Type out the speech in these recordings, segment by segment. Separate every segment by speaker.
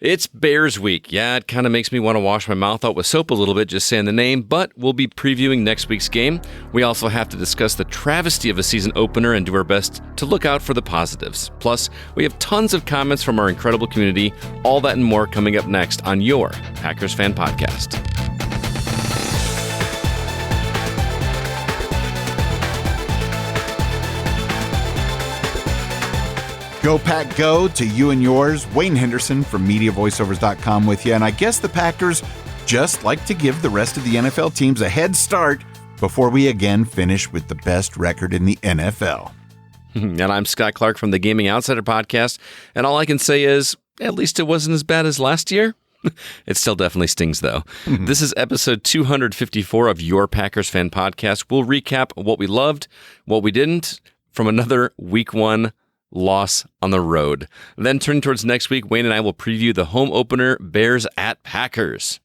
Speaker 1: It's Bears week. Yeah, it kind of makes me want to wash my mouth out with soap a little bit just saying the name, but we'll be previewing next week's game. We also have to discuss the travesty of a season opener and do our best to look out for the positives. Plus, we have tons of comments from our incredible community. All that and more coming up next on your Packers Fan Podcast.
Speaker 2: Go Pack Go to you and yours. Wayne Henderson from MediaVoiceovers.com with you. And I guess the Packers just like to give the rest of the NFL teams a head start before we again finish with the best record in the NFL.
Speaker 1: And I'm Scott Clark from the Gaming Outsider Podcast. And all I can say is, at least it wasn't as bad as last year. It still definitely stings, though. This is episode 254 of your Packers Fan Podcast. We'll recap what we loved, what we didn't, from another Week 1 loss on the road. Then turning towards next week, Wayne and I will preview the home opener, Bears at Packers.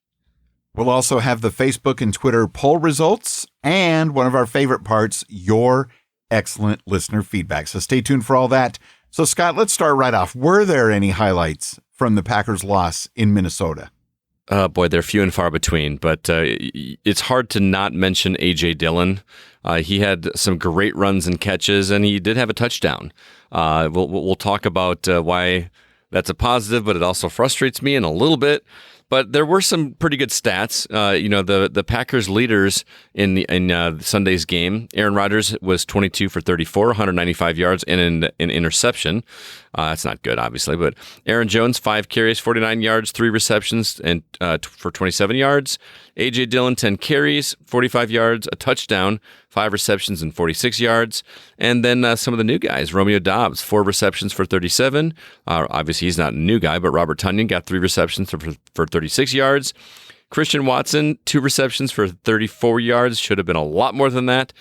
Speaker 2: We'll also have the Facebook and Twitter poll results and one of our favorite parts, your excellent listener feedback. So stay tuned for all that. So Scott, let's start right off. Were there any highlights from the Packers' loss in Minnesota?
Speaker 1: Boy, they're few and far between, but it's hard to not mention A.J. Dillon. He had some great runs and catches, and he did have a touchdown. We'll talk about why that's a positive, but it also frustrates me in a little bit. But there were some pretty good stats. The Packers leaders in Sunday's game, Aaron Rodgers was 22 for 34, 195 yards and an interception. That's not good, obviously. But Aaron Jones, 5 carries, 49 yards, 3 receptions, and for 27 yards. A.J. Dillon, 10 carries, 45 yards, a touchdown, 5 receptions, and 46 yards. And then some of the new guys, Romeo Doubs, 4 receptions for 37. Obviously, he's not a new guy, but Robert Tonyan got 3 receptions for 36 yards. Christian Watson, 2 receptions for 34 yards. Should have been a lot more than that.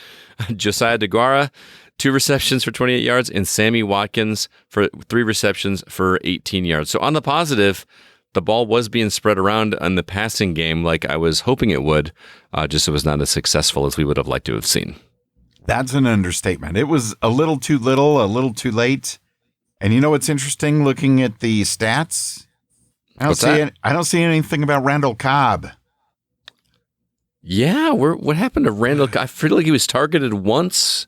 Speaker 1: Josiah DeGuara, 2 receptions for 28 yards. And Sammy Watkins for 3 receptions for 18 yards. So on the positive, the ball was being spread around in the passing game like I was hoping it would, just it was not as successful as we would have liked to have seen.
Speaker 2: That's an understatement. It was a little too little, a little too late. And you know what's interesting looking at the stats? I don't see anything about Randall Cobb.
Speaker 1: Yeah, what happened to Randall? I feel like he was targeted once.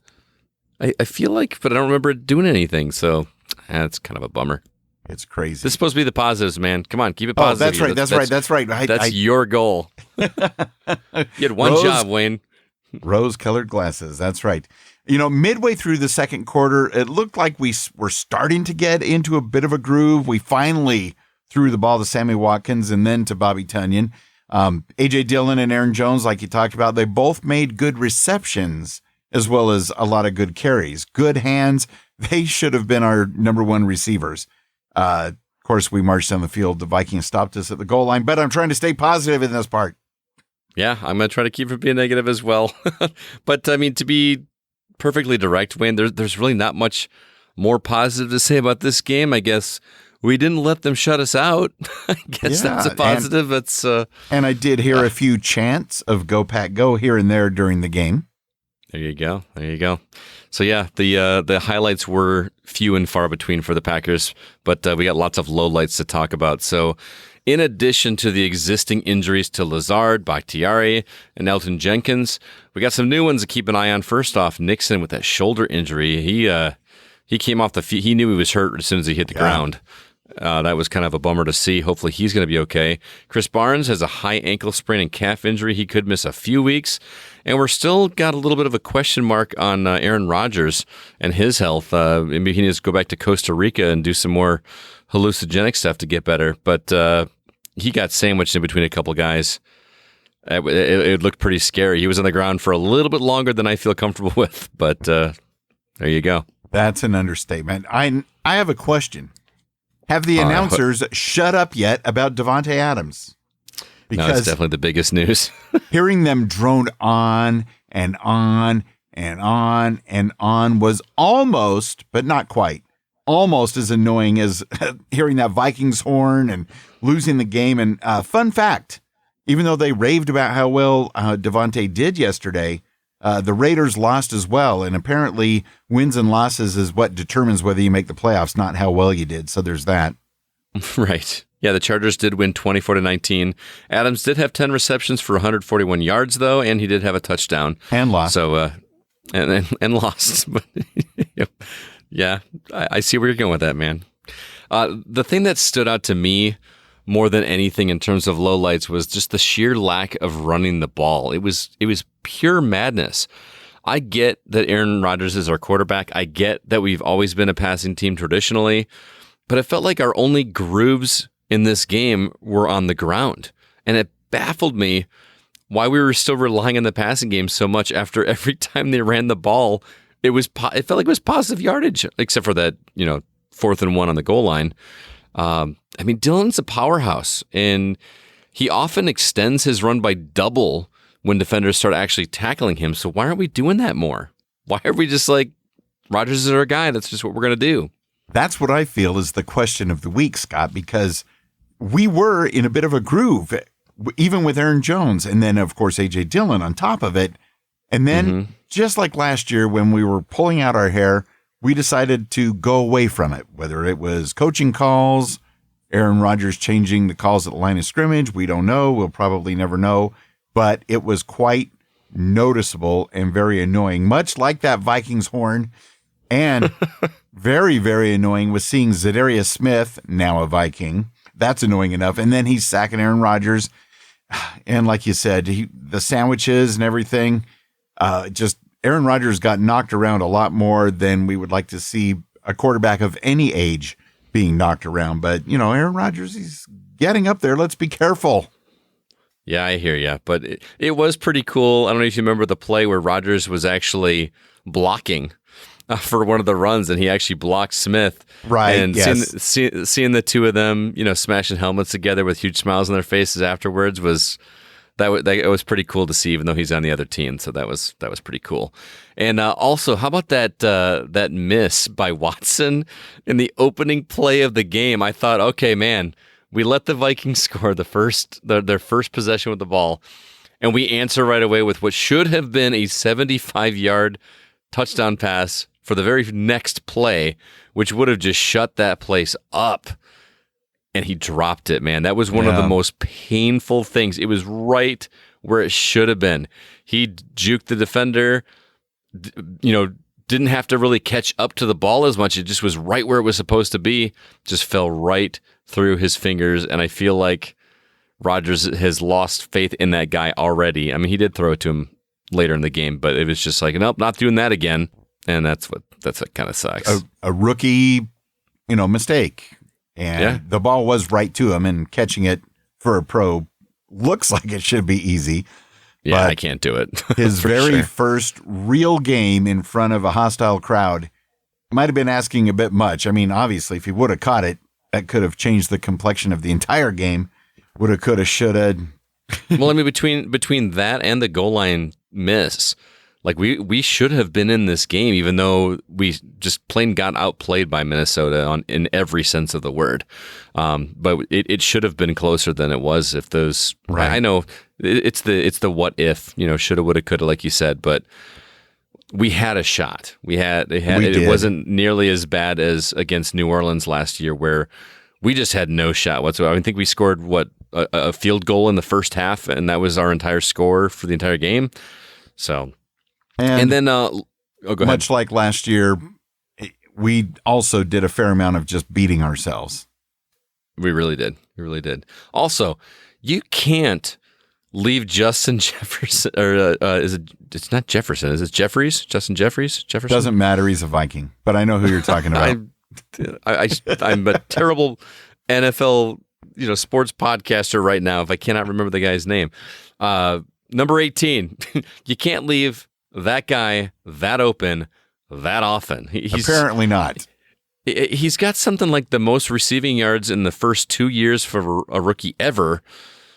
Speaker 1: I feel like, but I don't remember it doing anything. So that's kind of a bummer.
Speaker 2: It's crazy.
Speaker 1: This is supposed to be the positives, man. Come on, keep it positive.
Speaker 2: Oh, that's right.
Speaker 1: That's your goal. You had one job, Wayne.
Speaker 2: Rose-colored glasses. That's right. You know, midway through the second quarter, it looked like we were starting to get into a bit of a groove. We finally threw the ball to Sammy Watkins and then to Bobby Tonyan. A.J. Dillon and Aaron Jones, like you talked about, they both made good receptions as well as a lot of good carries. Good hands. They should have been our number 1 receivers. Of course, we marched down the field. The Vikings stopped us at the goal line, but I'm trying to stay positive in this part.
Speaker 1: Yeah, I'm going to try to keep from being negative as well. But, I mean, to be perfectly direct, Wayne, there's really not much more positive to say about this game. I guess we didn't let them shut us out. I guess that's a positive.
Speaker 2: And I did hear a few chants of Go Pack Go here and there during the game.
Speaker 1: There you go. So yeah, the highlights were few and far between for the Packers, but we got lots of lowlights to talk about. So in addition to the existing injuries to Lazard, Bakhtiari, and Elton Jenkins, we got some new ones to keep an eye on. First off, Nixon with that shoulder injury. He came off the field. He knew he was hurt as soon as he hit the ground. That was kind of a bummer to see. Hopefully he's going to be okay. Chris Barnes has a high ankle sprain and calf injury. He could miss a few weeks. And we're still got a little bit of a question mark on Aaron Rodgers and his health. Maybe he needs to go back to Costa Rica and do some more hallucinogenic stuff to get better. But he got sandwiched in between a couple guys. It looked pretty scary. He was on the ground for a little bit longer than I feel comfortable with. But there you go.
Speaker 2: That's an understatement. I have a question. Have the announcers shut up yet about Davante Adams?
Speaker 1: Because no, it's definitely the biggest news.
Speaker 2: Hearing them drone on and on and on and on was almost, but not quite, almost as annoying as hearing that Vikings horn and losing the game. And fun fact, even though they raved about how well Davante did yesterday, the Raiders lost as well. And apparently wins and losses is what determines whether you make the playoffs, not how well you did. So there's that.
Speaker 1: Right. Yeah, the Chargers did win 24-19. Adams did have 10 receptions for 141 yards, though, and he did have a touchdown.
Speaker 2: And lost.
Speaker 1: So, and lost. But yeah, I see where you're going with that, man. The thing that stood out to me more than anything in terms of lowlights was just the sheer lack of running the ball. It was pure madness. I get that Aaron Rodgers is our quarterback. I get that we've always been a passing team traditionally, but it felt like our only grooves in this game were on the ground. And it baffled me why we were still relying on the passing game so much after every time they ran the ball. It felt like it was positive yardage, except for that, 4th and 1 on the goal line. Dillon's a powerhouse, and he often extends his run by double when defenders start actually tackling him. So why aren't we doing that more? Why are we just like, Rodgers is our guy, that's just what we're going to do?
Speaker 2: That's what I feel is the question of the week, Scott, because we were in a bit of a groove, even with Aaron Jones, and then, of course, A.J. Dillon on top of it. And then, just like last year when we were pulling out our hair, we decided to go away from it, whether it was coaching calls, Aaron Rodgers changing the calls at the line of scrimmage. We don't know. We'll probably never know. But it was quite noticeable and very annoying, much like that Vikings horn. And very, very annoying was seeing Zadarius Smith, now a Viking. That's annoying enough. And then he's sacking Aaron Rodgers. And like you said, the sandwiches and everything, just Aaron Rodgers got knocked around a lot more than we would like to see a quarterback of any age being knocked around. But, Aaron Rodgers, he's getting up there. Let's be careful.
Speaker 1: Yeah, I hear you. But it was pretty cool. I don't know if you remember the play where Rodgers was actually blocking for one of the runs, and he actually blocked Smith.
Speaker 2: Right,
Speaker 1: and
Speaker 2: yes.
Speaker 1: seeing the two of them, smashing helmets together with huge smiles on their faces afterwards was pretty cool to see, even though he's on the other team. So that was pretty cool. And also, how about that miss by Watson in the opening play of the game? I thought, okay, man, we let the Vikings score their first possession with the ball, and we answer right away with what should have been a 75-yard touchdown pass for the very next play, which would have just shut that place up. And he dropped it, man. That was one of the most painful things. It was right where it should have been. He juked the defender, didn't have to really catch up to the ball as much. It just was right where it was supposed to be. Just fell right through his fingers. And I feel like Rodgers has lost faith in that guy already. I mean, he did throw it to him later in the game, but it was just like, nope, not doing that again. And that's what kind of sucks.
Speaker 2: A rookie, mistake. And the ball was right to him, and catching it for a pro looks like it should be easy.
Speaker 1: Yeah, I can't do it.
Speaker 2: His very first real game in front of a hostile crowd might have been asking a bit much. I mean, obviously, if he would have caught it, that could have changed the complexion of the entire game. Woulda, coulda, shoulda.
Speaker 1: Well, I mean, between that and the goal line miss, like we should have been in this game, even though we just plain got outplayed by Minnesota in every sense of the word. But it should have been closer than it was. If those, right. I know it's the what if, shoulda, woulda, coulda, like you said, but we had a shot. It wasn't nearly as bad as against New Orleans last year, where we just had no shot whatsoever. I think we scored a field goal in the first half, and that was our entire score for the entire game. So. And then, go ahead.
Speaker 2: Much like last year, we also did a fair amount of just beating ourselves.
Speaker 1: We really did. Also, you can't leave Justin Jefferson, or it's not Jefferson, is it Jeffries? Justin Jeffries? Jefferson?
Speaker 2: Doesn't matter, he's a Viking, but I know who you're talking about.
Speaker 1: I'm a terrible NFL, sports podcaster right now if I cannot remember the guy's name. Number 18, you can't leave that guy that open that often. He's
Speaker 2: apparently not.
Speaker 1: He's got something like the most receiving yards in the first 2 years for a rookie ever.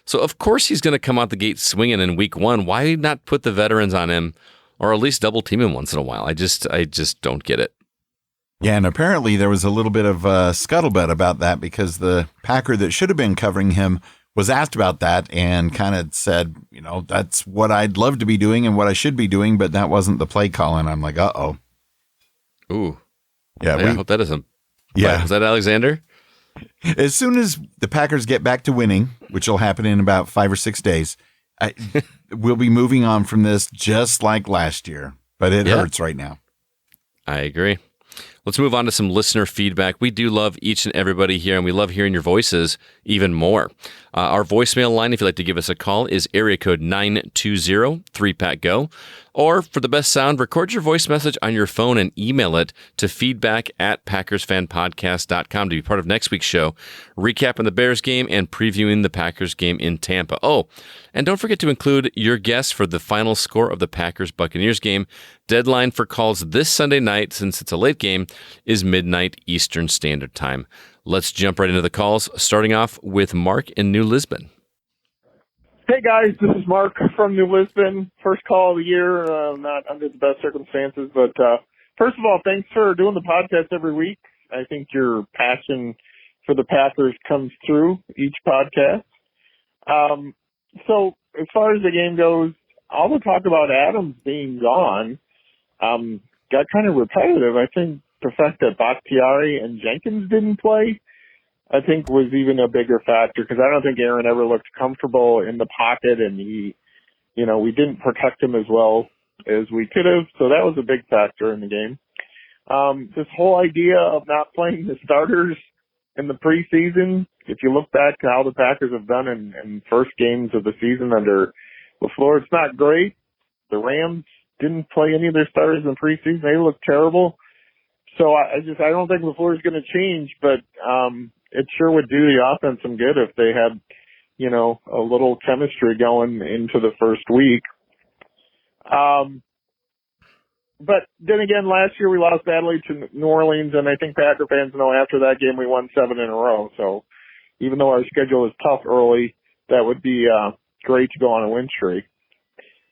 Speaker 1: So of course he's going to come out the gate swinging in week one. Why not put the veterans on him, or at least double team him once in a while? I just don't get it.
Speaker 2: Yeah, and apparently there was a little bit of scuttlebutt about that, because the Packer that should have been covering him was asked about that and kind of said, that's what I'd love to be doing and what I should be doing, but that wasn't the play call. And I'm like, uh-oh.
Speaker 1: Ooh.
Speaker 2: Yeah,
Speaker 1: I hope that isn't.
Speaker 2: Yeah.
Speaker 1: Was that Alexander?
Speaker 2: As soon as the Packers get back to winning, which will happen in about 5 or 6 days, we'll be moving on from this just like last year. But it hurts right now.
Speaker 1: I agree. Let's move on to some listener feedback. We do love each and everybody here, and we love hearing your voices even more. Our voicemail line, if you'd like to give us a call, is area code 920-3PACK-GO. Or for the best sound, record your voice message on your phone and email it to feedback@PackersFanPodcast.com to be part of next week's show, recapping the Bears game and previewing the Packers game in Tampa. Oh, and don't forget to include your guess for the final score of the Packers-Buccaneers game. Deadline for calls this Sunday night, since it's a late game, is midnight Eastern Standard Time. Let's jump right into the calls, starting off with Mark in New Lisbon.
Speaker 3: Hey guys, this is Mark from New Lisbon. First call of the year, not under the best circumstances, but first of all, thanks for doing the podcast every week. I think your passion for the Packers comes through each podcast. So as far as the game goes, all the talk about Adams being gone got kind of repetitive. I think the fact that Bakhtiari and Jenkins didn't play, I think, was even a bigger factor, because I don't think Aaron ever looked comfortable in the pocket, and we didn't protect him as well as we could have. So that was a big factor in the game. This whole idea of not playing the starters in the preseason, if you look back to how the Packers have done in first games of the season under LaFleur, it's not great. The Rams didn't play any of their starters in preseason. They looked terrible. So I don't think LaFleur is going to change, but it sure would do the offense some good if they had, a little chemistry going into the first week. But then again, last year we lost badly to New Orleans, and I think Packer fans know after that game we won 7 in a row. So even though our schedule is tough early, that would be great to go on a win streak.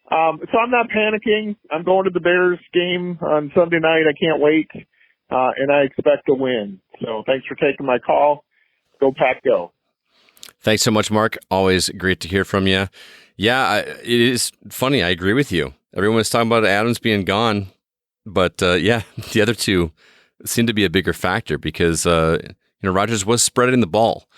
Speaker 3: So I'm not panicking. I'm going to the Bears game on Sunday night. I can't wait, and I expect a win. So thanks for taking my call. Go Pack, go.
Speaker 1: Thanks so much, Mark. Always great to hear from you. Yeah, it is funny. I agree with you. Everyone's talking about Adams being gone, but the other two seem to be a bigger factor because Rodgers was spreading the ball,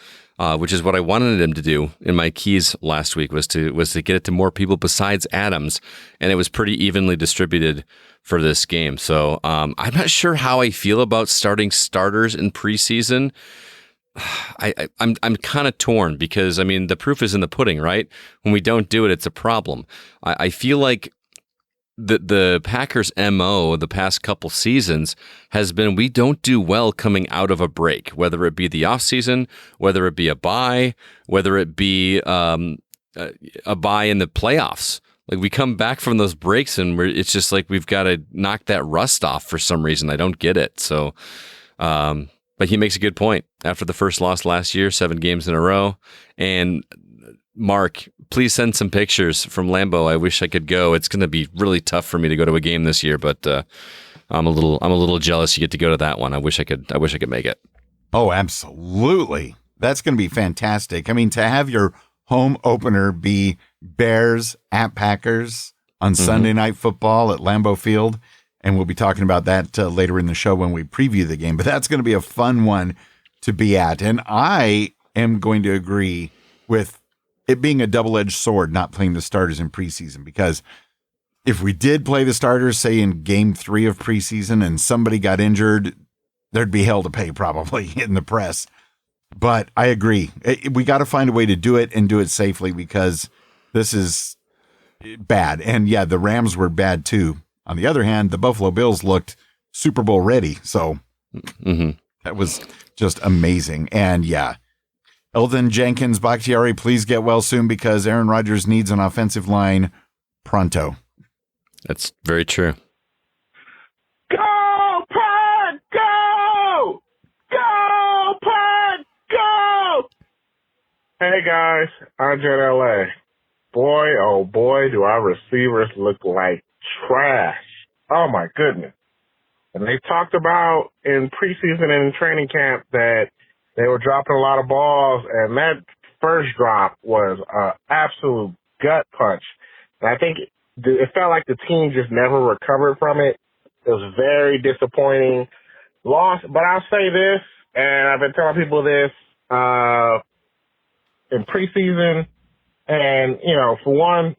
Speaker 1: which is what I wanted him to do in my keys last week, was to get it to more people besides Adams, and it was pretty evenly distributed for this game. So I'm not sure how I feel about starting starters in preseason. I'm kind of torn because, the proof is in the pudding, right? When we don't do it, it's a problem. I feel like the Packers' MO the past couple seasons has been we don't do well coming out of a break, whether it be the offseason, whether it be a bye, whether it be a bye in the playoffs. Like, we come back from those breaks and it's just like we've got to knock that rust off for some reason. I don't get it. So, but he makes a good point. After the first loss last year, 7 games in a row. And Mark, please send some pictures from Lambeau. I wish I could go. It's going to be really tough for me to go to a game this year, but I'm a little jealous you get to go to that one. I wish I could make it.
Speaker 2: Oh, absolutely. That's going to be fantastic. To have your home opener be Bears at Packers on Sunday Night Football at Lambeau Field. And we'll be talking about that later in the show when we preview the game. But that's going to be a fun one to be at. And I am going to agree with it being a double-edged sword not playing the starters in preseason. Because if we did play the starters, say in game 3 of preseason, and somebody got injured, there'd be hell to pay probably in the press. But I agree. We got to find a way to do it and do it safely, because this is bad. And yeah, the Rams were bad too. On the other hand, the Buffalo Bills looked Super Bowl ready. So that was just amazing. And yeah, Elton Jenkins, Bakhtiari, please get well soon, because Aaron Rodgers needs an offensive line pronto.
Speaker 1: That's very true.
Speaker 3: Go, Pack, go! Go, Pack, go! Hey, guys. Andre in LA. Boy, oh boy, do our receivers look like trash. Oh, my goodness. And they talked about in preseason and in training camp that they were dropping a lot of balls, and that first drop was an absolute gut punch. And I think it felt like the team just never recovered from it. It was very disappointing loss. But I'll say this,
Speaker 4: And I've been telling people this in preseason. And, for one,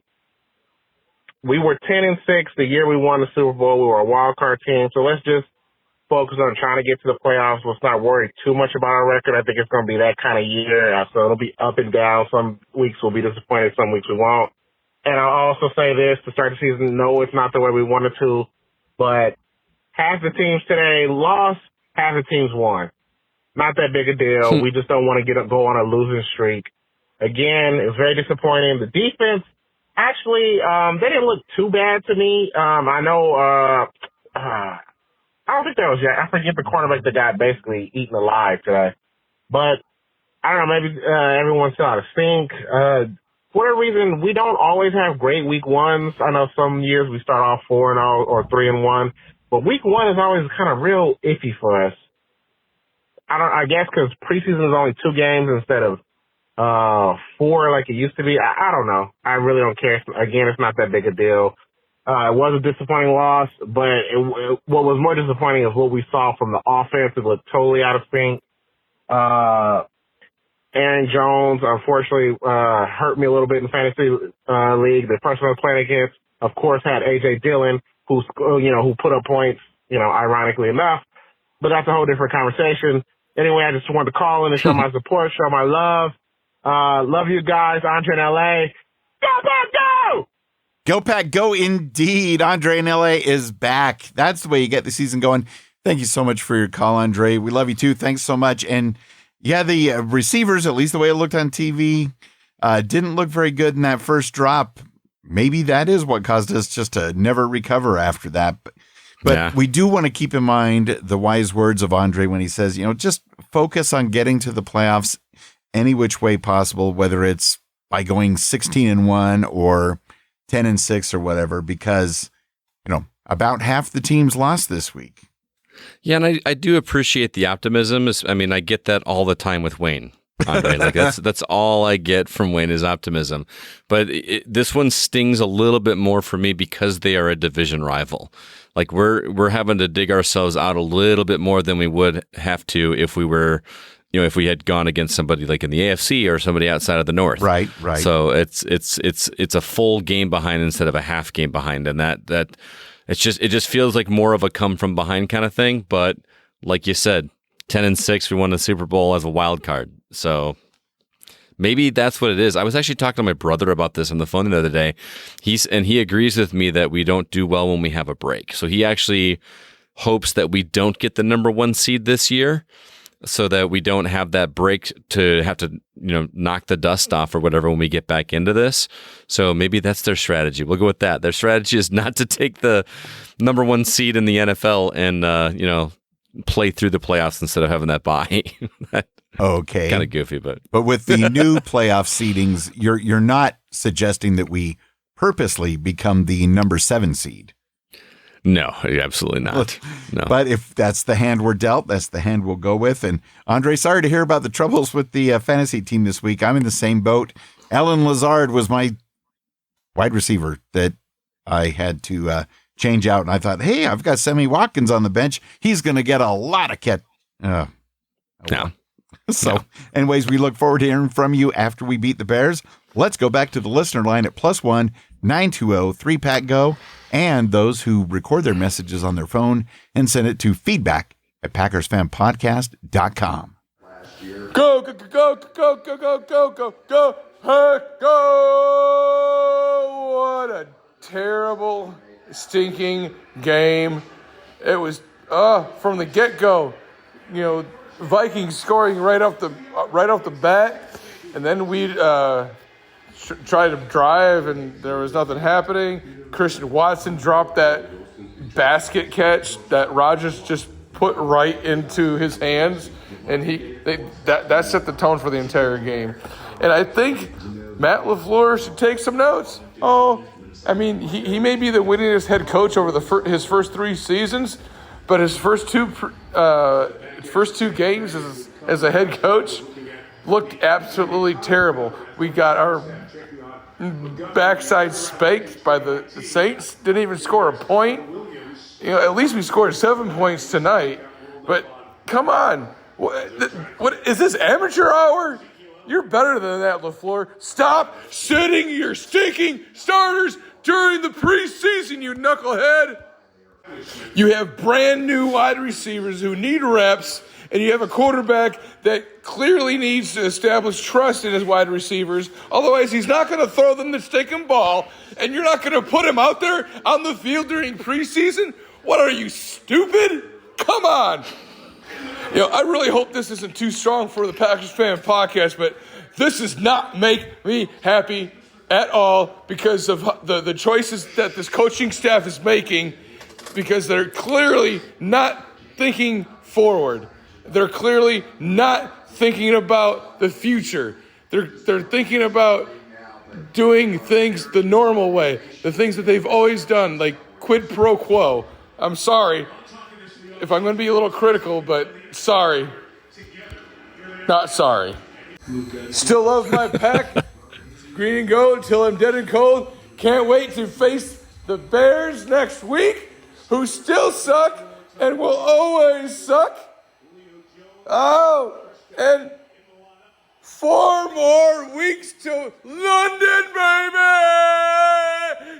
Speaker 4: we were 10-6 the year we won the Super Bowl. We were a wild card team. So let's just focus on trying to get to the playoffs. Let's not worry too much about our record. I think it's going to be that kind of year. So it'll be up and down. Some weeks we'll be disappointed. Some weeks we won't. And I'll also say this to start the season. No, it's not the way we wanted to, but half the teams today lost, half the teams won. Not that big a deal. We just don't want to go on a losing streak. Again, it's very disappointing. The defense, actually, they didn't look too bad to me. I know, I don't think that was yet. I forget the cornerback that got basically eaten alive today. But I don't know, maybe everyone's still out of sync. For whatever reason, we don't always have great week ones. I know some years we start off 4-0 or 3-1, but week one is always kind of real iffy for us. I guess because preseason is only 2 games instead of 4 like it used to be. I don't know. I really don't care. Again, it's not that big a deal. It was a disappointing loss, but what was more disappointing is what we saw from the offense. It looked totally out of sync. Aaron Jones, unfortunately, hurt me a little bit in the fantasy league. The person I was playing against, of course, had A.J. Dillon, who put up points, ironically enough. But that's a whole different conversation. Anyway, I just wanted to call in and show my support, show my love. Love you guys. Andre in L.A. Go, Pack, go!
Speaker 2: Go, Pack, go indeed. Andre in L.A. is back. That's the way you get the season going. Thank you so much for your call, Andre. We love you too. Thanks so much. And yeah, the receivers, at least the way it looked on TV, didn't look very good in that first drop. Maybe that is what caused us just to never recover after that. But yeah, we do want to keep in mind the wise words of Andre when he says, just focus on getting to the playoffs any which way possible, whether it's by going 16-1 or 10-6 or whatever, because, about half the teams lost this week.
Speaker 1: Yeah, and I do appreciate the optimism. I mean, I get that all the time with Wayne. Andre. Like that's all I get from Wayne is optimism. But this one stings a little bit more for me because they are a division rival. Like we're having to dig ourselves out a little bit more than we would have to if we were, if we had gone against somebody like in the AFC or somebody outside of the North.
Speaker 2: Right.
Speaker 1: So it's a full game behind instead of a half game behind, and that it just feels like more of a come from behind kind of thing. But like you said, 10-6, we won the Super Bowl as a wild card. So maybe that's what it is. I was actually talking to my brother about this on the phone the other day. He agrees with me that we don't do well when we have a break. So he actually hopes that we don't get the number 1 seed this year, so that we don't have that break to have to, knock the dust off or whatever when we get back into this. So maybe that's their strategy. We'll go with that. Their strategy is not to take the number 1 seed in the NFL and, play through the playoffs instead of having that bye.
Speaker 2: Okay.
Speaker 1: Kind of goofy, but
Speaker 2: with the new playoff seedings, you're not suggesting that we purposely become the number 7 seed.
Speaker 1: No, absolutely not. No.
Speaker 2: But if that's the hand we're dealt, that's the hand we'll go with. And Andre, sorry to hear about the troubles with the fantasy team this week. I'm in the same boat. Alan Lazard was my wide receiver that I had to change out. And I thought, hey, I've got Sammy Watkins on the bench. He's going to get a lot of catch.
Speaker 1: No.
Speaker 2: So anyways, we look forward to hearing from you after we beat the Bears. Let's go back to the listener line at +1 920 3PACK-GO, and those who record their messages on their phone and send it to feedback@PackersFanPodcast.com.
Speaker 5: Go, go, go, go, go, go, go, go, go, go, Pack, go! What a terrible, stinking game. It was, from the get-go, Vikings scoring right off the bat, and then we tried to drive, and there was nothing happening. Christian Watson dropped that basket catch that Rodgers just put right into his hands, and that set the tone for the entire game. And I think Matt LaFleur should take some notes. He may be the winningest head coach over his first 3 seasons, but his first two games as a head coach looked absolutely terrible. We got our backside spanked by the Saints. Didn't even score a point. At least we scored 7 points tonight. But come on, What is this, amateur hour? You're better than that, LaFleur. Stop sitting your stinking starters during the preseason, you knucklehead. You have brand new wide receivers who need reps, and you have a quarterback that clearly needs to establish trust in his wide receivers. Otherwise, he's not going to throw them the stinking ball, and you're not going to put him out there on the field during preseason? What are you, stupid? Come on. I really hope this isn't too strong for the Packers Fan Podcast, but this does not make me happy at all because of the choices that this coaching staff is making, because they're clearly not thinking forward. They're clearly not thinking about the future. They're thinking about doing things the normal way, the things that they've always done, like quid pro quo. I'm sorry if I'm going to be a little critical, but sorry. Not sorry. Still love my pack. Green and gold till I'm dead and cold. Can't wait to face the Bears next week, who still suck and will always suck. Oh, and 4 more weeks to London, baby!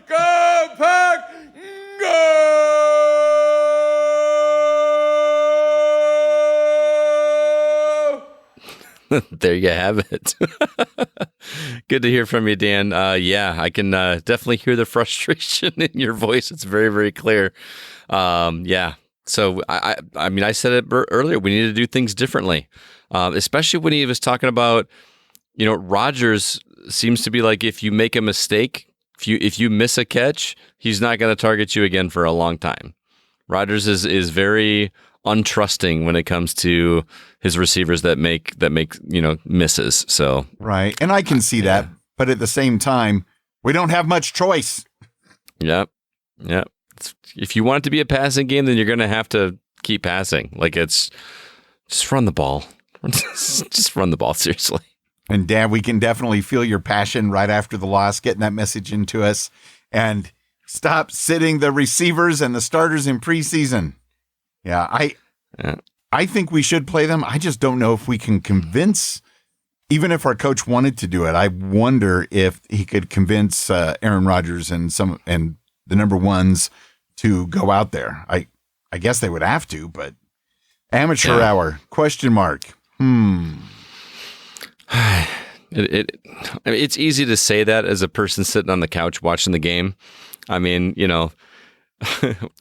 Speaker 5: Go, Pack! Go!
Speaker 1: There you have it. Good to hear from you, Dan. Yeah, I can definitely hear the frustration in your voice. It's very, very clear. Yeah. So, I mean, I said it earlier. We need to do things differently, especially when he was talking about, Rodgers seems to be like, if you make a mistake, if you miss a catch, he's not going to target you again for a long time. Rodgers is very untrusting when it comes to his receivers that make misses. So
Speaker 2: right, and I can see that, but at the same time, we don't have much choice.
Speaker 1: Yep. If you want it to be a passing game, then you're going to have to keep passing. Like, it's just run the ball. Just run the ball, seriously.
Speaker 2: And Dad, we can definitely feel your passion right after the loss, getting that message into us. And stop sitting the receivers and the starters in preseason. Yeah, I think we should play them. I just don't know if we can convince, even if our coach wanted to do it. I wonder if he could convince Aaron Rodgers and the number ones to go out there. I guess they would have to, but amateur hour, question mark.
Speaker 1: It's easy to say that as a person sitting on the couch watching the game. I mean,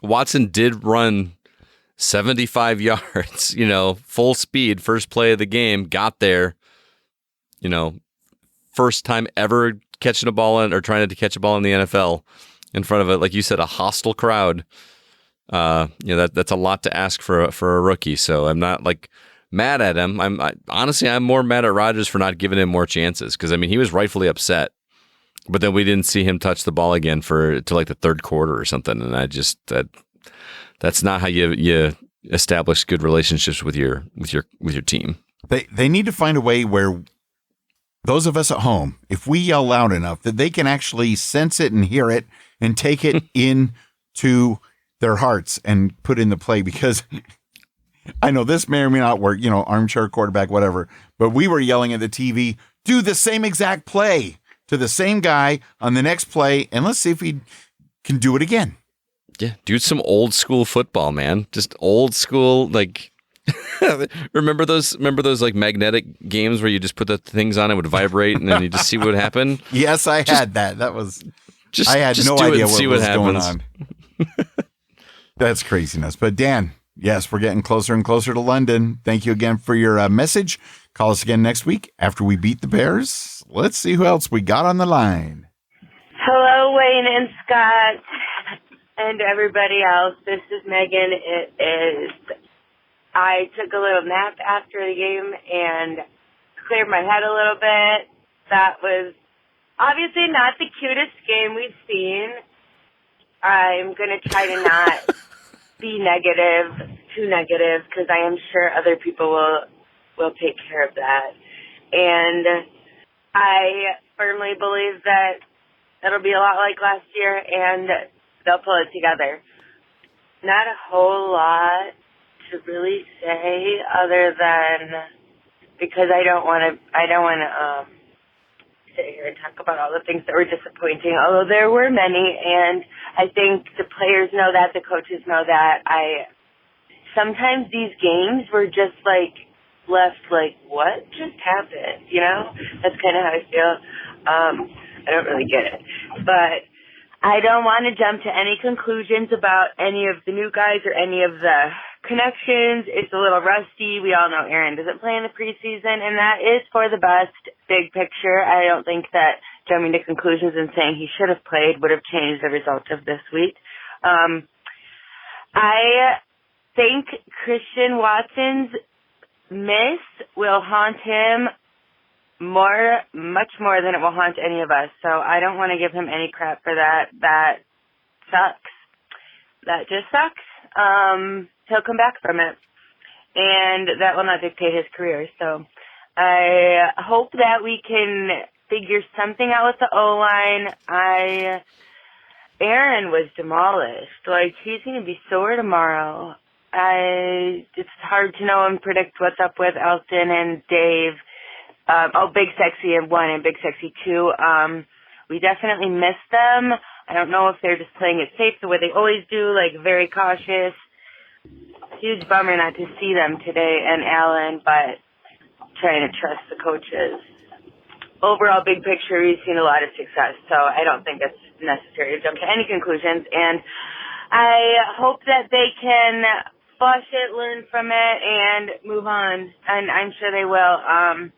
Speaker 1: Watson did run 75 yards, full speed, first play of the game, got there, first time ever catching a ball or trying to catch a ball in the NFL in front of like you said, a hostile crowd. That's a lot to ask for a rookie. So I'm not mad at him. Honestly, I'm more mad at Rodgers for not giving him more chances. Cause he was rightfully upset, but then we didn't see him touch the ball again to the third quarter or something. And I just, that's not how you establish good relationships with your team.
Speaker 2: They need to find a way where those of us at home, if we yell loud enough, that they can actually sense it and hear it and take it into their hearts and put in the play. Because I know this may or may not work, armchair quarterback, whatever, but we were yelling at the TV, do the same exact play to the same guy on the next play, and let's see if we can do it again.
Speaker 1: Yeah, do some old school football, man. Just old school, remember those magnetic games where you just put the things on, it would vibrate, and then you just see what would happen?
Speaker 2: Yes, I had that. That was I had
Speaker 1: just
Speaker 2: no
Speaker 1: do
Speaker 2: idea
Speaker 1: it and
Speaker 2: what
Speaker 1: see
Speaker 2: was
Speaker 1: what
Speaker 2: going
Speaker 1: happens.
Speaker 2: on. That's craziness. But Dan, yes, we're getting closer and closer to London. Thank you again for your message. Call us again next week after we beat the Bears. Let's see who else we got on the line.
Speaker 6: Hello, Wayne and Scott. And everybody else, this is Megan. I took a little nap after the game and cleared my head a little bit. That was obviously not the cutest game we've seen. I'm going to try to not be too negative, because I am sure other people will take care of that. And I firmly believe that it'll be a lot like last year, and they'll pull it together. Not a whole lot to really say other than because I don't want to sit here and talk about all the things that were disappointing, although there were many, and I think the players know that, the coaches know that. Sometimes these games were just like left like, what just happened? You know, that's kind of how I feel. I don't really get it, but I don't want to jump to any conclusions about any of the new guys or any of the connections. It's a little rusty. We all know Aaron doesn't play in the preseason, and that is for the best. Big picture, I don't think that jumping to conclusions and saying he should have played would have changed the result of this week. I think Christian Watson's miss will haunt him much more than it will haunt any of us. So I don't want to give him any crap for that. That sucks. That just sucks. He'll come back from it, and that will not dictate his career. So I hope that we can figure something out with the O-line. Aaron was demolished. Like, he's going to be sore tomorrow. It's hard to know and predict what's up with Elston and Dave. Big Sexy 1 and Big Sexy 2. We definitely miss them. I don't know if they're just playing it safe the way they always do, like very cautious. Huge bummer not to see them today and Alan, but trying to trust the coaches. Overall, big picture, we've seen a lot of success, so I don't think it's necessary to jump to any conclusions. And I hope that they can flush it, learn from it, and move on. And I'm sure they will.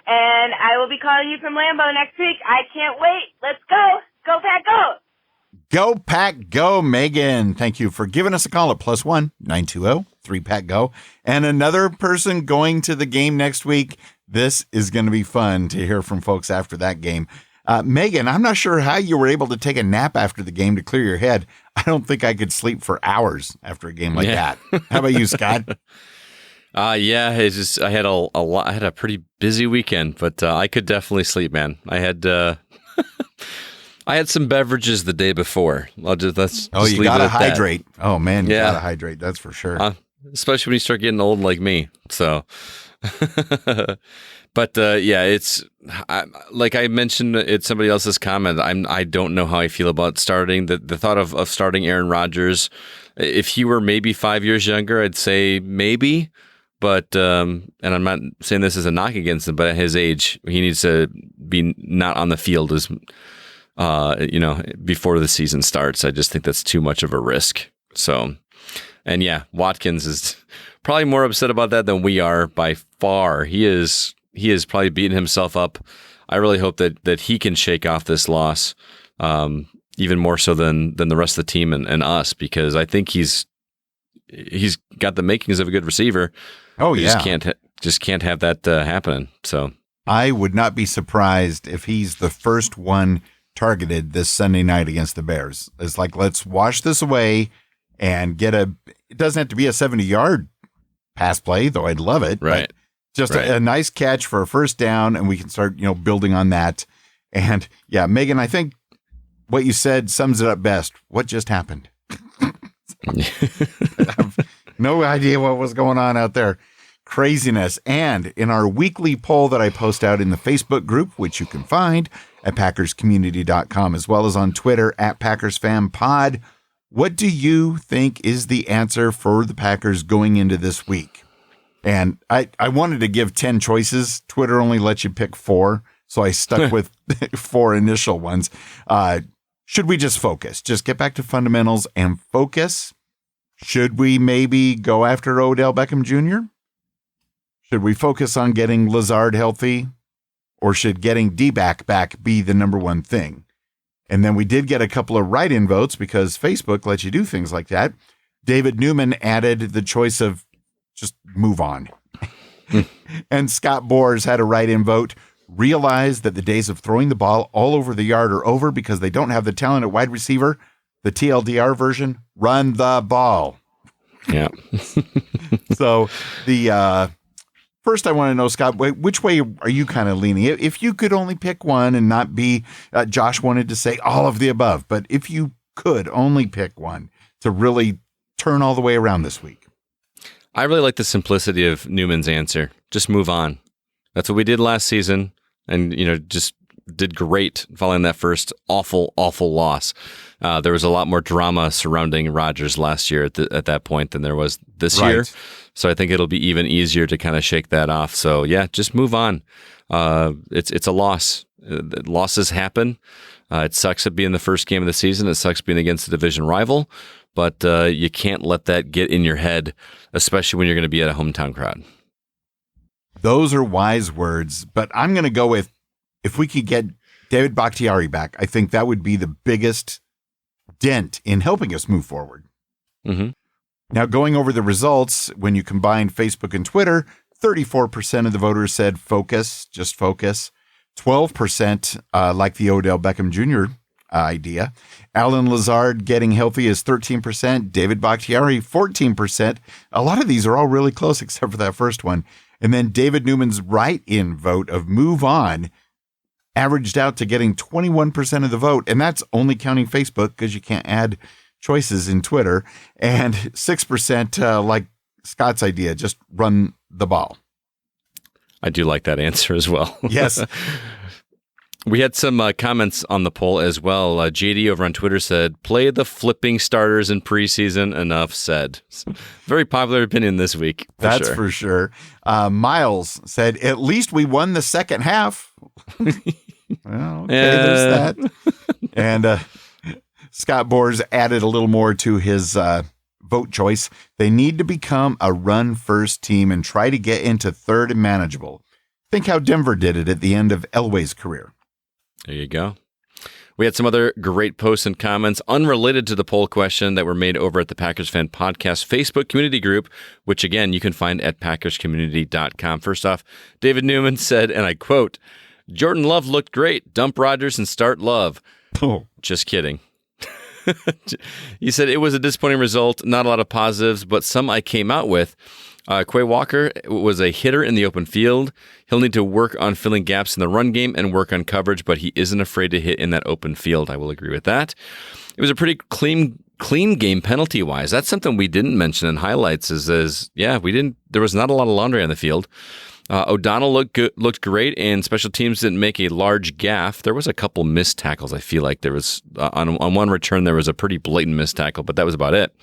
Speaker 6: And I will be calling you from Lambeau next week. I can't wait. Let's go. Go, Pack, go.
Speaker 2: Go, Pack, go, Megan. Thank you for giving us a call at +1 920 3PACK GO. And another person going to the game next week. This is going to be fun to hear from folks after that game. Megan, I'm not sure how you were able to take a nap after the game to clear your head. I don't think I could sleep for hours after a game like that. How about you, Scott?
Speaker 1: It's just I had a lot. I had a pretty busy weekend, but I could definitely sleep, man. I had I had some beverages the day before. You
Speaker 2: gotta hydrate. That. Oh man, you gotta hydrate. That's for sure.
Speaker 1: Especially when you start getting old like me. So, but it's like I mentioned it's somebody else's comment. I don't know how I feel about starting the thought of starting Aaron Rodgers. If he were maybe 5 years younger, I'd say maybe. But and I'm not saying this as a knock against him, but at his age, he needs to be not on the field as before the season starts. I just think that's too much of a risk. So, and Watkins is probably more upset about that than we are by far. He is probably beating himself up. I really hope that he can shake off this loss, even more so than the rest of the team and us, because I think he's got the makings of a good receiver.
Speaker 2: Oh yeah,
Speaker 1: just can't have that happening. So
Speaker 2: I would not be surprised if he's the first one targeted this Sunday night against the Bears. It's like, let's wash this away and it doesn't have to be a 70-yard pass play, though I'd love it.
Speaker 1: Right.
Speaker 2: Just a nice catch for a first down, and we can start, building on that. And Megan, I think what you said sums it up best. What just happened? I have no idea what was going on out there. Craziness. And in our weekly poll that I post out in the Facebook group, which you can find at PackersCommunity.com, as well as on Twitter at Packers Fan Pod, what do you think is the answer for the Packers going into this week? And I wanted to give 10 choices. Twitter only lets you pick 4, so I stuck with 4 initial ones. Should we just focus? Just get back to fundamentals and focus? Should we maybe go after Odell Beckham Jr.? Should we focus on getting Lazard healthy? Or should getting D-back back be the number one thing? And then we did get a couple of write-in votes because Facebook lets you do things like that. David Newman added the choice of just move on. And Scott Boers had a write-in vote. Realize that the days of throwing the ball all over the yard are over because they don't have the talent at wide receiver. The TLDR version, run the ball.
Speaker 1: Yeah.
Speaker 2: So the first I want to know, Scott, which way are you kind of leaning? If you could only pick one and not be, Josh wanted to say all of the above, but if you could only pick one to really turn all the way around this week.
Speaker 1: I really like the simplicity of Newman's answer. Just move on. That's what we did last season, and just did great following that first awful loss. There was a lot more drama surrounding Rodgers last year at that point than there was this year. So I think it'll be even easier to kind of shake that off. So yeah, just move on. It's a loss. Losses happen. It sucks at being the first game of the season. It sucks being against a division rival, but you can't let that get in your head, especially when you're going to be at a hometown crowd.
Speaker 2: Those are wise words, but I'm going to go with, if we could get David Bakhtiari back, I think that would be the biggest dent in helping us move forward.
Speaker 1: Mm-hmm.
Speaker 2: Now, going over the results, when you combine Facebook and Twitter, 34% of the voters said focus, just focus. 12% like the Odell Beckham Jr. Idea. Alan Lazard getting healthy is 13%. David Bakhtiari, 14%. A lot of these are all really close except for that first one. And then David Newman's write-in vote of move on averaged out to getting 21% of the vote. And that's only counting Facebook because you can't add choices in Twitter. And 6% like Scott's idea, just run the ball.
Speaker 1: I do like that answer as well.
Speaker 2: Yes.
Speaker 1: We had some comments on the poll as well. JD over on Twitter said, play the flipping starters in preseason. Enough said. Very popular opinion this week.
Speaker 2: That's for sure. Miles said, at least we won the second half. Well, okay, there's that. And Scott Boers added a little more to his vote choice. They need to become a run-first team and try to get into third and manageable. Think how Denver did it at the end of Elway's career.
Speaker 1: There you go. We had some other great posts and comments unrelated to the poll question that were made over at the Packers Fan Podcast Facebook community group, which, again, you can find at packerscommunity.com. First off, David Newman said, and I quote, Jordan Love looked great. Dump Rodgers and start Love.
Speaker 2: Oh.
Speaker 1: Just kidding. He said it was a disappointing result. Not a lot of positives, but some I came out with. Quay Walker was a hitter in the open field. He'll need to work on filling gaps in the run game and work on coverage, but he isn't afraid to hit in that open field. I will agree with that. It was a pretty clean game penalty-wise. That's something we didn't mention in highlights there was not a lot of laundry on the field. O'Donnell looked great, and special teams didn't make a large gaffe. There was a couple missed tackles. I feel like there was on one return there was a pretty blatant missed tackle, but that was about it.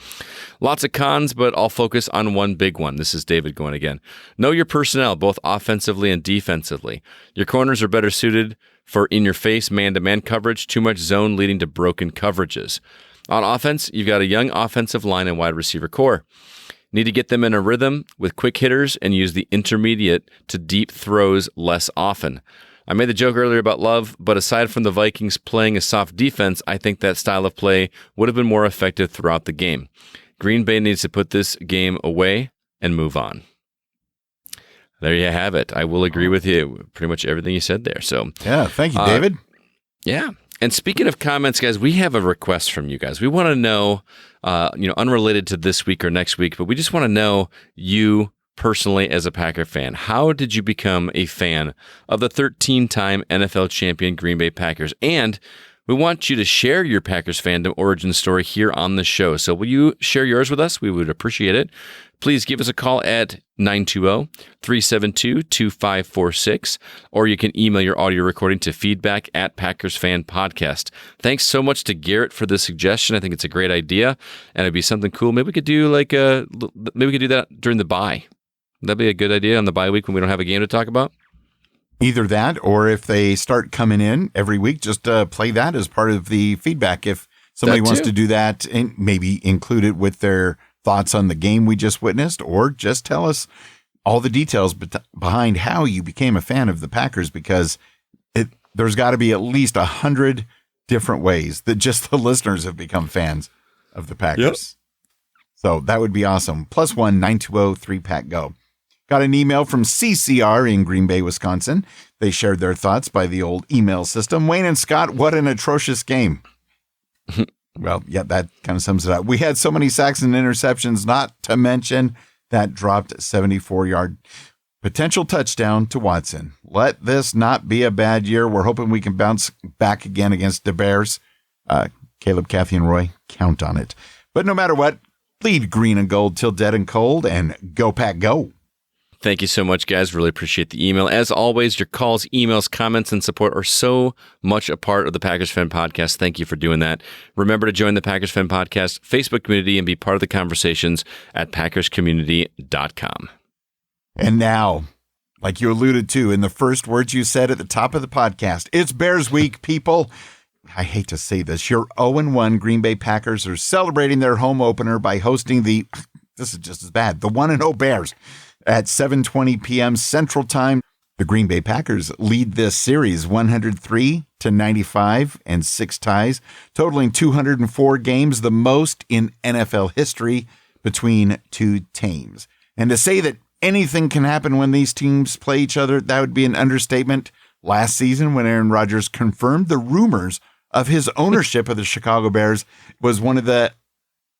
Speaker 1: Lots of cons, but I'll focus on one big one. This is David going again. Know your personnel, both offensively and defensively. Your corners are better suited for in-your-face man-to-man coverage. Too much zone leading to broken coverages. On offense, you've got a young offensive line and wide receiver core. Need to get them in a rhythm with quick hitters and use the intermediate to deep throws less often. I made the joke earlier about Love, but aside from the Vikings playing a soft defense, I think that style of play would have been more effective throughout the game. Green Bay needs to put this game away and move on. There you have it. I will agree with you pretty much everything you said there. So
Speaker 2: yeah, thank you, David.
Speaker 1: Yeah. And speaking of comments, guys, we have a request from you guys. We want to know, unrelated to this week or next week, but we just want to know you personally as a Packer fan. How did you become a fan of the 13-time NFL champion Green Bay Packers? And we want you to share your Packers fandom origin story here on the show. So will you share yours with us? We would appreciate it. Please give us a call at 920-372-2546, or you can email your audio recording to feedback@Packers Fan Podcast. Thanks so much to Garrett for the suggestion. I think it's a great idea, and it'd be something cool. Maybe we could do that during the bye. That'd be a good idea on the bye week when we don't have a game to talk about.
Speaker 2: Either that, or if they start coming in every week, just play that as part of the feedback. If somebody wants to do that, and maybe include it with their thoughts on the game we just witnessed, or just tell us all the details behind how you became a fan of the Packers, because there's got to be at least 100 different ways that just the listeners have become fans of the Packers. Yep. So that would be awesome. +1 920-3PACK-GO. Got an email from CCR in Green Bay, Wisconsin. They shared their thoughts by the old email system. Wayne and Scott, what an atrocious game. Well, yeah, that kind of sums it up. We had so many sacks and interceptions, not to mention that dropped 74-yard potential touchdown to Watson. Let this not be a bad year. We're hoping we can bounce back again against the Bears. Caleb, Kathy, and Roy, count on it. But no matter what, Bleed green and gold till dead and cold, and go Pack go.
Speaker 1: Thank you so much, guys. Really appreciate the email. As always, your calls, emails, comments, and support are so much a part of the Packers Fan Podcast. Thank you for doing that. Remember to join the Packers Fan Podcast Facebook community and be part of the conversations at packerscommunity.com.
Speaker 2: And now, like you alluded to in the first words you said at the top of the podcast, it's Bears Week, people. I hate to say this. Your 0-1 Green Bay Packers are celebrating their home opener by hosting this is just as bad, the 1-0 Bears at 7:20 p.m. Central Time. The Green Bay Packers lead this series 103-95 and 6 ties, totaling 204 games, the most in NFL history between two teams. And to say that anything can happen when these teams play each other, that would be an understatement. Last season, when Aaron Rodgers confirmed the rumors of his ownership of the Chicago Bears, was one of the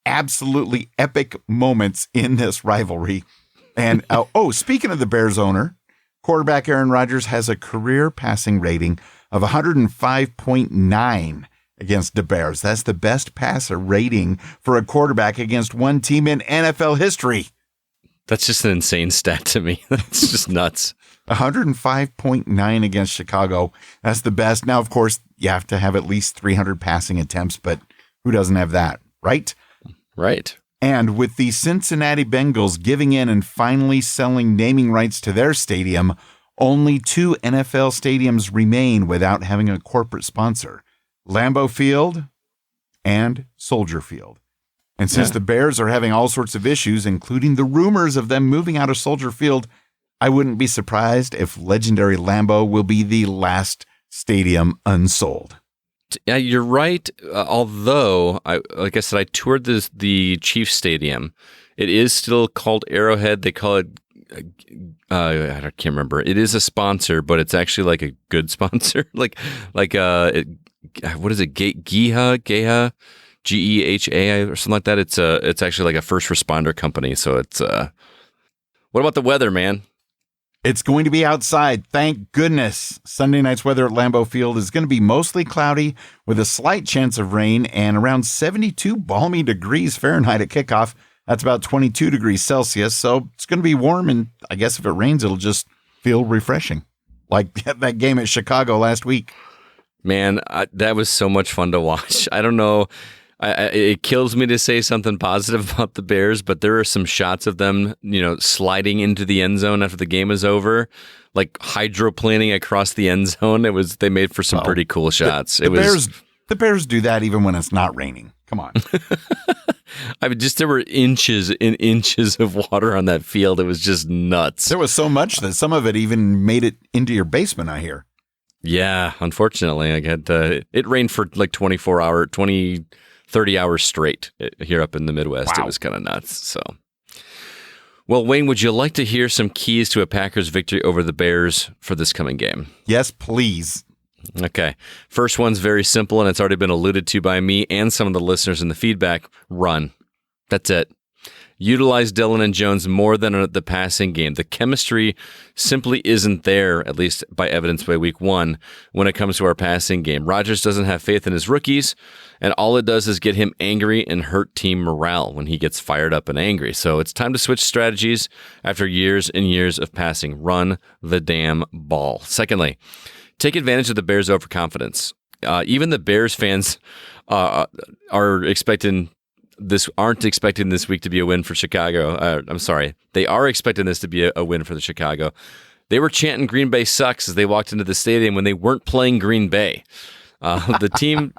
Speaker 2: absolutely epic moments in this rivalry. And speaking of the Bears owner, quarterback Aaron Rodgers has a career passing rating of 105.9 against the Bears. That's the best passer rating for a quarterback against one team in NFL history.
Speaker 1: That's just an insane stat to me. That's just nuts.
Speaker 2: 105.9 against Chicago. That's the best. Now, of course, you have to have at least 300 passing attempts, but who doesn't have that, right?
Speaker 1: Right.
Speaker 2: And with the Cincinnati Bengals giving in and finally selling naming rights to their stadium, only 2 NFL stadiums remain without having a corporate sponsor, Lambeau Field and Soldier Field. And since the Bears are having all sorts of issues, including the rumors of them moving out of Soldier Field, I wouldn't be surprised if legendary Lambeau will be the last stadium unsold.
Speaker 1: Yeah, you're right. Although, like I said, I toured the Chiefs Stadium. It is still called Arrowhead. They call it, I can't remember. It is a sponsor, but it's actually like a good sponsor. what is it? Geha, Geha, or something like that. It's actually like a first responder company. So it's, what about the weather, man?
Speaker 2: It's going to be outside. Thank goodness. Sunday night's weather at Lambeau Field is going to be mostly cloudy with a slight chance of rain and around 72 balmy degrees Fahrenheit at kickoff. That's about 22 degrees Celsius. So it's going to be warm. And I guess if it rains, it'll just feel refreshing. Like that game at Chicago last week.
Speaker 1: Man, that was so much fun to watch. I don't know. It kills me to say something positive about the Bears, but there are some shots of them, sliding into the end zone after the game is over, like hydroplaning across the end zone. They made for some pretty cool shots.
Speaker 2: The Bears do that even when it's not raining. Come on.
Speaker 1: I mean, there were inches and inches of water on that field. It was just nuts.
Speaker 2: There was so much that some of it even made it into your basement, I hear.
Speaker 1: Yeah, unfortunately, it rained for like 30 hours straight here up in the Midwest. Wow. It was kind of nuts. So, well, Wayne, would you like to hear some keys to a Packers victory over the Bears for this coming game?
Speaker 2: Yes, please.
Speaker 1: Okay. First one's very simple, and it's already been alluded to by me and some of the listeners in the feedback. Run. That's it. Utilize Dillon and Jones more than the passing game. The chemistry simply isn't there, at least by evidence by week 1, when it comes to our passing game. Rodgers doesn't have faith in his rookies, and all it does is get him angry and hurt team morale when he gets fired up and angry. So it's time to switch strategies after years and years of passing. Run the damn ball. Secondly, take advantage of the Bears' overconfidence. Even the Bears fans aren't expecting this week to be a win for Chicago. I'm sorry. They are expecting this to be a win for the Chicago. They were chanting Green Bay sucks as they walked into the stadium when they weren't playing Green Bay. The team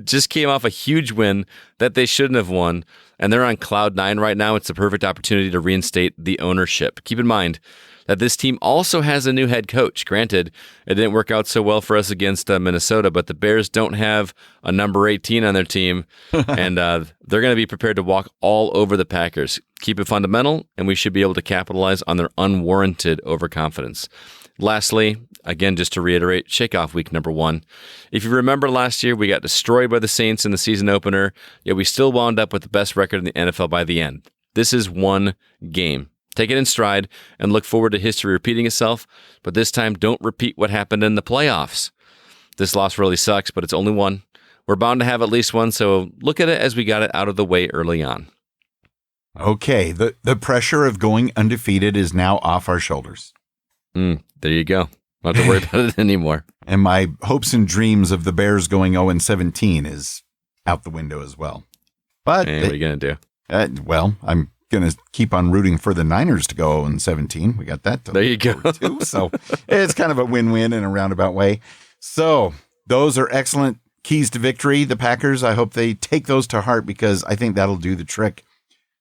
Speaker 1: just came off a huge win that they shouldn't have won, and they're on cloud 9 right now. It's the perfect opportunity to reinstate the ownership. Keep in mind that this team also has a new head coach. Granted, it didn't work out so well for us against Minnesota, but the Bears don't have a number 18 on their team, and they're going to be prepared to walk all over the Packers. Keep it fundamental, and we should be able to capitalize on their unwarranted overconfidence. Lastly, again, just to reiterate, shake off week number 1. If you remember last year, we got destroyed by the Saints in the season opener, yet we still wound up with the best record in the NFL by the end. This is one game. Take it in stride and look forward to history repeating itself, but this time don't repeat what happened in the playoffs. This loss really sucks, but it's only one. We're bound to have at least one, so look at it as we got it out of the way early on.
Speaker 2: Okay, the pressure of going undefeated is now off our shoulders.
Speaker 1: There you go. Not to worry about it anymore.
Speaker 2: And my hopes and dreams of the Bears going 0-17 is out the window as well. But
Speaker 1: what are you going to do?
Speaker 2: Well, I'm going to keep on rooting for the Niners to go 0-17. We got that.
Speaker 1: There you go.
Speaker 2: Too. So it's kind of a win-win in a roundabout way. So those are excellent keys to victory. The Packers, I hope they take those to heart because I think that'll do the trick.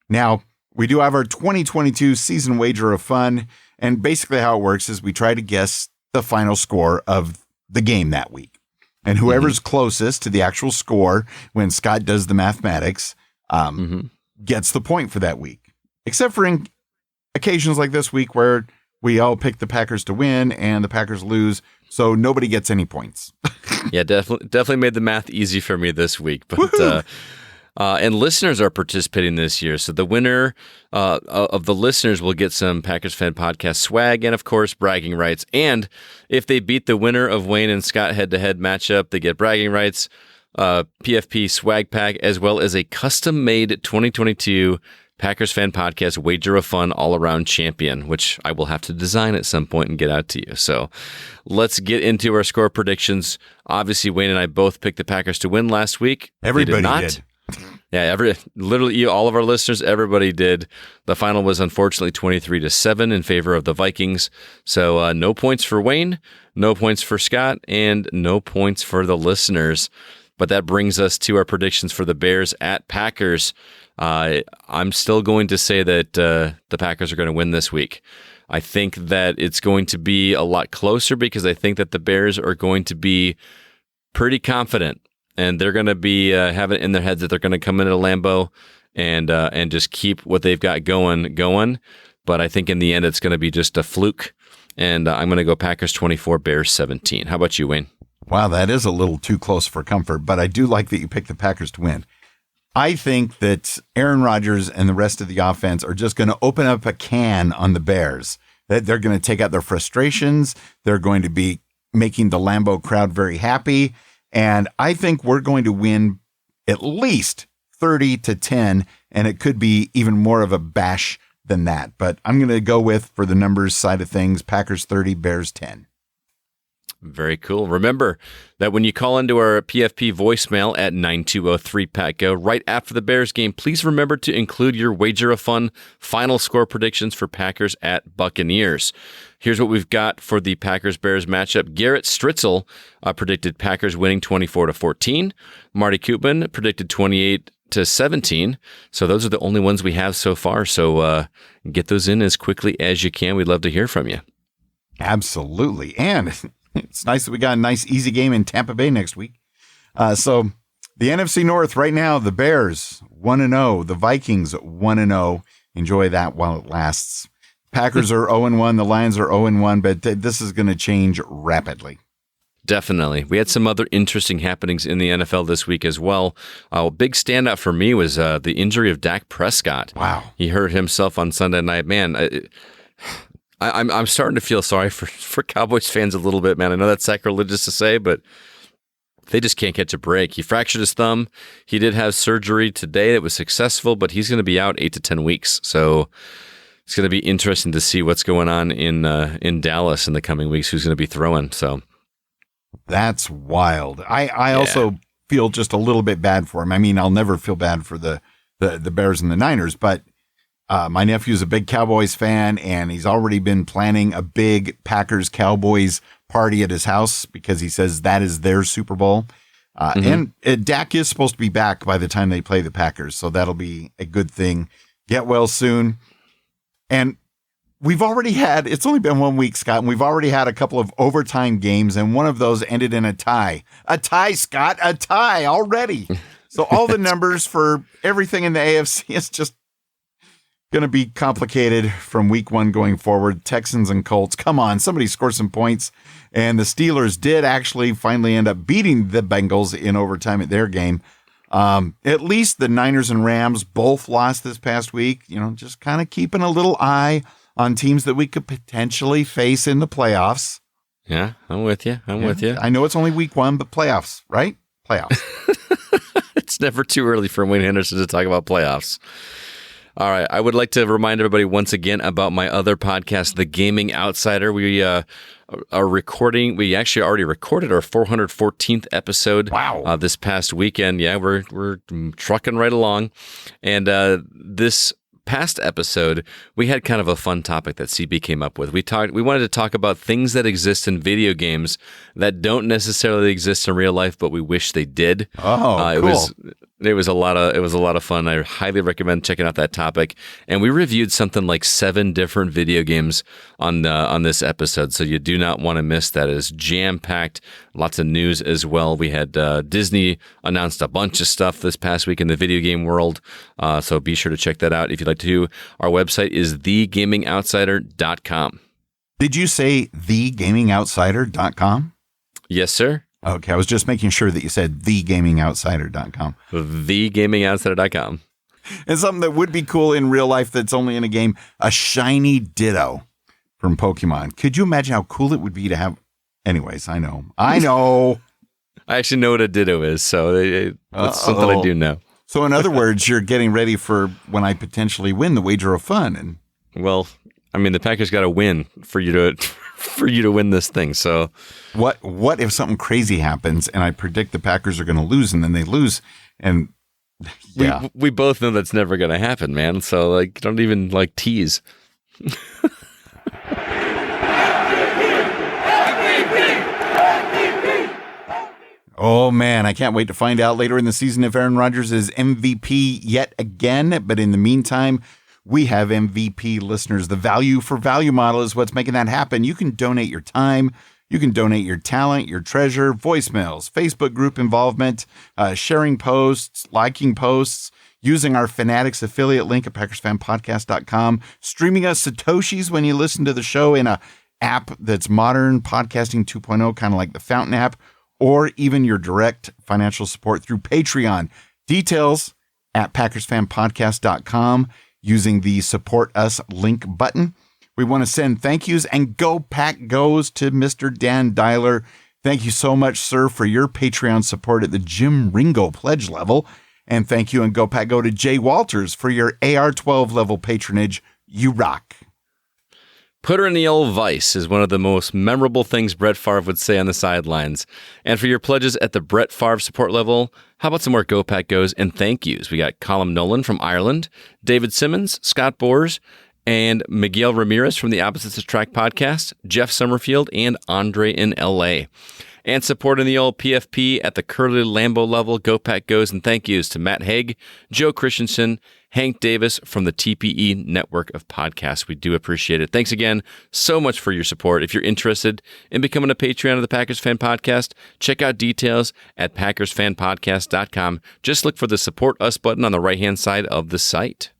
Speaker 2: Now, we do have our 2022 season wager of fun. And basically how it works is we try to guess the final score of the game that week. And whoever's closest to the actual score when Scott does the mathematics gets the point for that week. Except for in occasions like this week where we all pick the Packers to win and the Packers lose, so nobody gets any points.
Speaker 1: Yeah, definitely made the math easy for me this week. But and listeners are participating this year. So the winner of the listeners will get some Packers Fan Podcast swag and, of course, bragging rights. And if they beat the winner of Wayne and Scott head-to-head matchup, they get bragging rights, PFP swag pack, as well as a custom-made 2022 Packers Fan Podcast Wager of Fun all-around champion, which I will have to design at some point and get out to you. So let's get into our score predictions. Obviously, Wayne and I both picked the Packers to win last week.
Speaker 2: Everybody did.
Speaker 1: Yeah, literally all of our listeners, everybody did. The final was unfortunately 23-7 in favor of the Vikings. So no points for Wayne, no points for Scott, and no points for the listeners. But that brings us to our predictions for the Bears at Packers. I'm still going to say that the Packers are going to win this week. I think that it's going to be a lot closer because I think that the Bears are going to be pretty confident. And they're going to be having it in their heads that they're going to come into Lambeau and just keep what they've got going. But I think in the end, it's going to be just a fluke. And I'm going to go Packers 24, Bears 17. How about you, Wayne?
Speaker 2: Wow, that is a little too close for comfort, but I do like that you picked the Packers to win. I think that Aaron Rodgers and the rest of the offense are just going to open up a can on the Bears. That they're going to take out their frustrations. They're going to be making the Lambeau crowd very happy. And I think we're going to win at least 30-10, and it could be even more of a bash than that. But I'm going to go with, for the numbers side of things, Packers 30, Bears 10.
Speaker 1: Very cool. Remember that when you call into our PFP voicemail at 9203-PACK-GO right after the Bears game, please remember to include your wager of fun final score predictions for Packers at Buccaneers. Here's what we've got for the Packers-Bears matchup. Garrett Stritzel predicted Packers winning 24-14. Marty Koopman predicted 28-17. So those are the only ones we have so far. So get those in as quickly as you can. We'd love to hear from you.
Speaker 2: Absolutely. And it's nice that we got a nice, easy game in Tampa Bay next week. So the NFC North right now, the Bears 1-0, the Vikings 1-0. Enjoy that while it lasts. Packers are 0-1, the Lions are 0-1, but this is going to change rapidly.
Speaker 1: Definitely. We had some other interesting happenings in the NFL this week as well. A big standout for me was the injury of Dak Prescott.
Speaker 2: Wow.
Speaker 1: He hurt himself on Sunday night. Man, I'm starting to feel sorry for Cowboys fans a little bit, man. I know that's sacrilegious to say, but they just can't catch a break. He fractured his thumb. He did have surgery today. It was successful, but he's going to be out 8 to 10 weeks. So it's going to be interesting to see what's going on in Dallas in the coming weeks, who's going to be throwing. So
Speaker 2: that's wild. I also feel just a little bit bad for him. I mean, I'll never feel bad for the Bears and the Niners, but my nephew's a big Cowboys fan, and he's already been planning a big Packers-Cowboys party at his house because he says that is their Super Bowl. And Dak is supposed to be back by the time they play the Packers, so that'll be a good thing. Get well soon. And we've already had, it's only been 1 week, Scott, and we've already had a couple of overtime games, and one of those ended in a tie. A tie, Scott, a tie already. So all the numbers for everything in the AFC is just going to be complicated from week one going forward. Texans and Colts, come on, somebody score some points. And the Steelers did actually finally end up beating the Bengals in overtime at their game. At least the Niners and Rams both lost this past week. You know, just kind of keeping a little eye on teams that we could potentially face in the playoffs.
Speaker 1: Yeah, I'm with you. I'm with you.
Speaker 2: I know it's only week one, but playoffs, right? Playoffs.
Speaker 1: It's never too early for Wayne Henderson to talk about playoffs. All right. I would like to remind everybody once again about my other podcast, The Gaming Outsider. We are recording. We actually already recorded our 414th episode.
Speaker 2: Wow.
Speaker 1: This past weekend. Yeah, we're trucking right along. And this past episode, we had kind of a fun topic that CB came up with. We wanted to talk about things that exist in video games that don't necessarily exist in real life, but we wish they did.
Speaker 2: Oh, cool.
Speaker 1: It was a lot of fun. I highly recommend checking out that topic. And we reviewed something like 7 different video games on this episode, so you do not want to miss that. It is jam-packed, lots of news as well. We had Disney announced a bunch of stuff this past week in the video game world, so be sure to check that out if you'd like to. Our website is thegamingoutsider.com.
Speaker 2: Did you say thegamingoutsider.com?
Speaker 1: Yes, sir.
Speaker 2: Okay, I was just making sure that you said thegamingoutsider.com.
Speaker 1: Thegamingoutsider.com.
Speaker 2: And something that would be cool in real life that's only in a game, a shiny Ditto from Pokemon. Could you imagine how cool it would be to have? Anyways, I know.
Speaker 1: I actually know what a Ditto is, so it's something I do know.
Speaker 2: So in other words, you're getting ready for when I potentially win the Wager of Fun. And
Speaker 1: well, I mean, the Packers got to win for you to win this thing. So
Speaker 2: what if something crazy happens and I predict the Packers are going to lose and then they lose? And yeah,
Speaker 1: we both know that's never going to happen, man. So like, don't even like tease.
Speaker 2: Oh man, I can't wait to find out later in the season if Aaron Rodgers is MVP yet again. But in the meantime, we have MVP listeners. The value for value model is what's making that happen. You can donate your time. You can donate your talent, your treasure, voicemails, Facebook group involvement, sharing posts, liking posts, using our Fanatics affiliate link at PackersFanPodcast.com, streaming us Satoshis when you listen to the show in a app that's modern, podcasting 2.0, kind of like the Fountain app, or even your direct financial support through Patreon. Details at PackersFanPodcast.com. Using the Support Us link button. We want to send thank yous, and Go Pack goes to Mr. Dan Dyler. Thank you so much, sir, for your Patreon support at the Jim Ringo pledge level. And thank you and Go Pack go to Jay Walters for your AR12 level patronage. You rock.
Speaker 1: Put her in the old vice is one of the most memorable things Brett Favre would say on the sidelines. And for your pledges at the Brett Favre support level, how about some more Go Pack goes and thank yous? We got Colin Nolan from Ireland, David Simmons, Scott Boers, and Miguel Ramirez from the Opposites Attract podcast, Jeff Summerfield, and Andre in LA. And supporting the old PFP at the Curly Lambeau level, Go Pack goes and thank yous to Matt Haig, Joe Christensen, Hank Davis from the TPE network of podcasts. We do appreciate it. Thanks again so much for your support. If you're interested in becoming a Patreon of the Packers Fan Podcast, check out details at PackersFanPodcast.com. Just look for the Support Us button on the right-hand side of the site.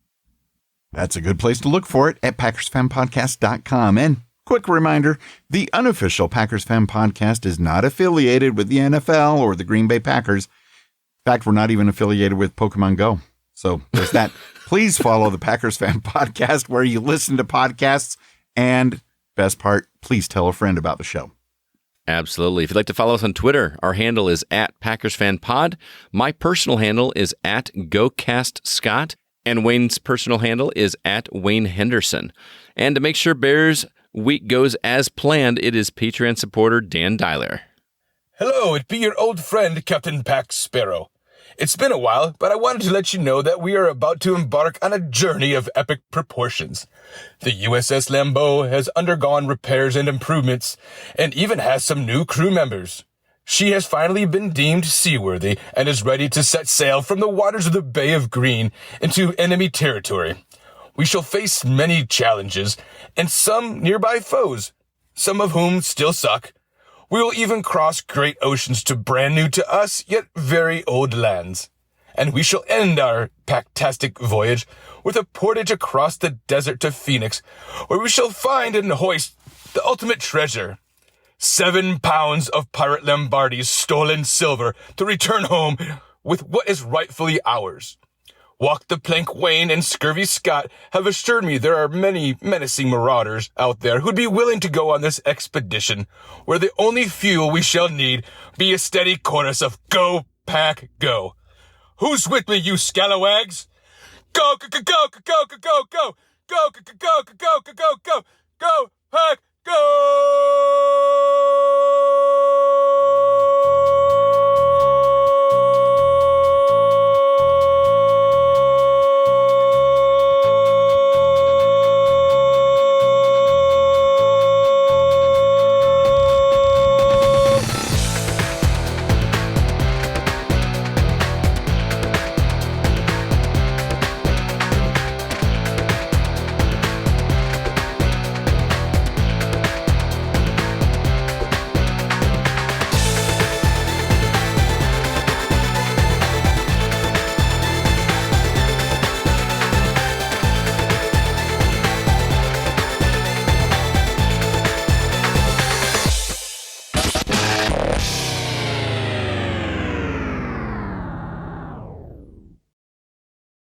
Speaker 2: That's a good place to look for it at PackersFanPodcast.com. And quick reminder, the Unofficial Packers Fan Podcast is not affiliated with the NFL or the Green Bay Packers. In fact, we're not even affiliated with Pokemon Go. So there's that. Please follow the Packers Fan Podcast where you listen to podcasts. And best part, please tell a friend about the show.
Speaker 1: Absolutely. If you'd like to follow us on Twitter, our handle is at PackersFanPod. My personal handle is at GoCastScott. And Wayne's personal handle is at Wayne Henderson. And to make sure Bears week goes as planned, it is Patreon supporter Dan Dyler.
Speaker 7: Hello, it be your old friend, Captain Pack Sparrow. It's been a while, but I wanted to let you know that we are about to embark on a journey of epic proportions. The USS Lambeau has undergone repairs and improvements, and even has some new crew members. She has finally been deemed seaworthy and is ready to set sail from the waters of the Bay of Green into enemy territory. We shall face many challenges, and some nearby foes, some of whom still suck. We will even cross great oceans to brand new to us, yet very old lands. And we shall end our packtastic voyage with a portage across the desert to Phoenix, where we shall find and hoist the ultimate treasure. 7 pounds of Pirate Lombardi's stolen silver to return home with what is rightfully ours. Walk the Plank Wayne and Scurvy Scott have assured me there are many menacing marauders out there who'd be willing to go on this expedition, where the only fuel we shall need be a steady chorus of Go Pack Go. Who's with me, you scalawags? Go, go, go, go, go, go, go, go, go, go, go, go, go, go, go, go, go, Pack, go!